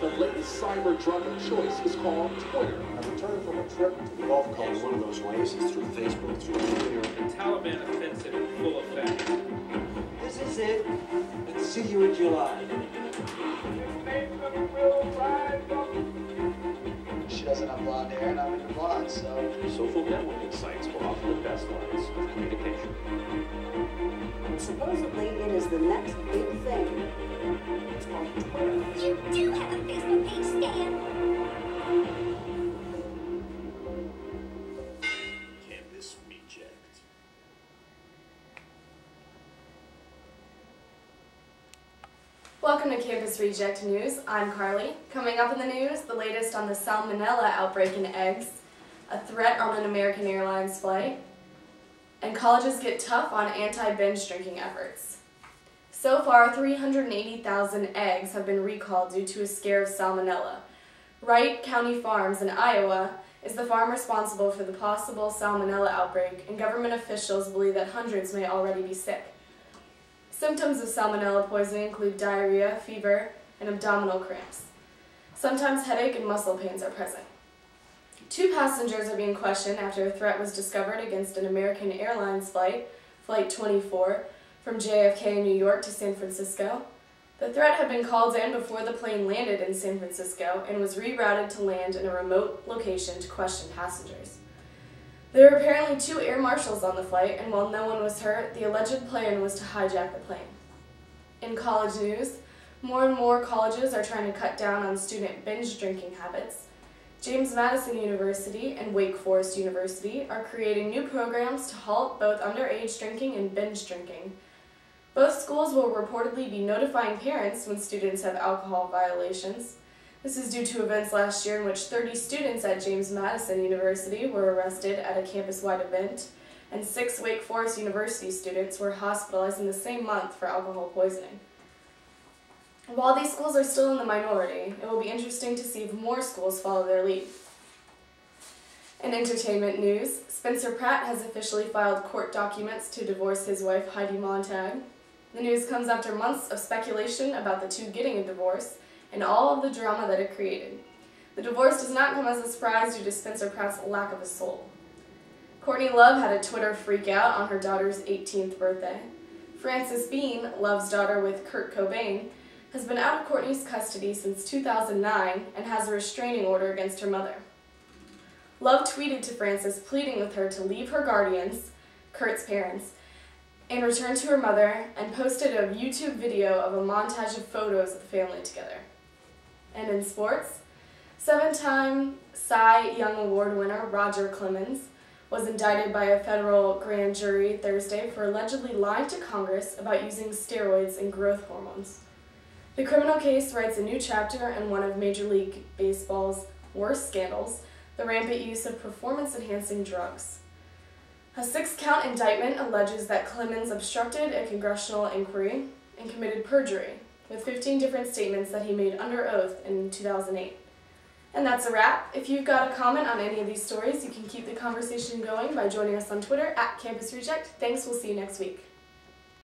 the latest cyber drug of choice is called Twitter. I returned from a trip to the Gulf Coast. One of those ways is through Facebook, through Twitter. The Taliban offensive in full effect. This is it, and see you in July. She doesn't have blonde hair, and I'm into blonde, so... Social networking sites were often the best lines of communication. Supposedly, it is the next big thing. It's called Twitter. You do have a Facebook page, Stan. Campus Reject. Welcome to Campus Reject News. I'm Carly. Coming up in the news, the latest on the Salmonella outbreak in eggs, a threat on an American Airlines flight, and colleges get tough on anti-binge drinking efforts. So far, 380,000 eggs have been recalled due to a scare of salmonella. Wright County Farms in Iowa is the farm responsible for the possible salmonella outbreak, and government officials believe that hundreds may already be sick. Symptoms of salmonella poisoning include diarrhea, fever, and abdominal cramps. Sometimes headache and muscle pains are present. 2 passengers are being questioned after a threat was discovered against an American Airlines flight, Flight 24, from JFK in New York to San Francisco. The threat had been called in before the plane landed in San Francisco and was rerouted to land in a remote location to question passengers. There were apparently 2 air marshals on the flight, and while no one was hurt, the alleged plan was to hijack the plane. In college news, more and more colleges are trying to cut down on student binge drinking habits. James Madison University and Wake Forest University are creating new programs to halt both underage drinking and binge drinking. Both schools will reportedly be notifying parents when students have alcohol violations. This is due to events last year in which 30 students at James Madison University were arrested at a campus-wide event, and 6 Wake Forest University students were hospitalized in the same month for alcohol poisoning. While these schools are still in the minority, it will be interesting to see if more schools follow their lead. In entertainment news, Spencer Pratt has officially filed court documents to divorce his wife Heidi Montag. The news comes after months of speculation about the two getting a divorce and all of the drama that it created. The divorce does not come as a surprise due to Spencer Pratt's lack of a soul. Courtney Love had a Twitter freakout on her daughter's 18th birthday. Frances Bean, Love's daughter with Kurt Cobain, has been out of Courtney's custody since 2009 and has a restraining order against her mother. Love tweeted to Frances pleading with her to leave her guardians, Kurt's parents, and return to her mother, and posted a YouTube video of a montage of photos of the family together. And in sports, 7-time Cy Young Award winner Roger Clemens was indicted by a federal grand jury Thursday for allegedly lying to Congress about using steroids and growth hormones. The criminal case writes a new chapter in one of Major League Baseball's worst scandals, the rampant use of performance-enhancing drugs. A 6-count indictment alleges that Clemens obstructed a congressional inquiry and committed perjury, with 15 different statements that he made under oath in 2008. And that's a wrap. If you've got a comment on any of these stories, you can keep the conversation going by joining us on Twitter @CampusReject. Thanks, we'll see you next week.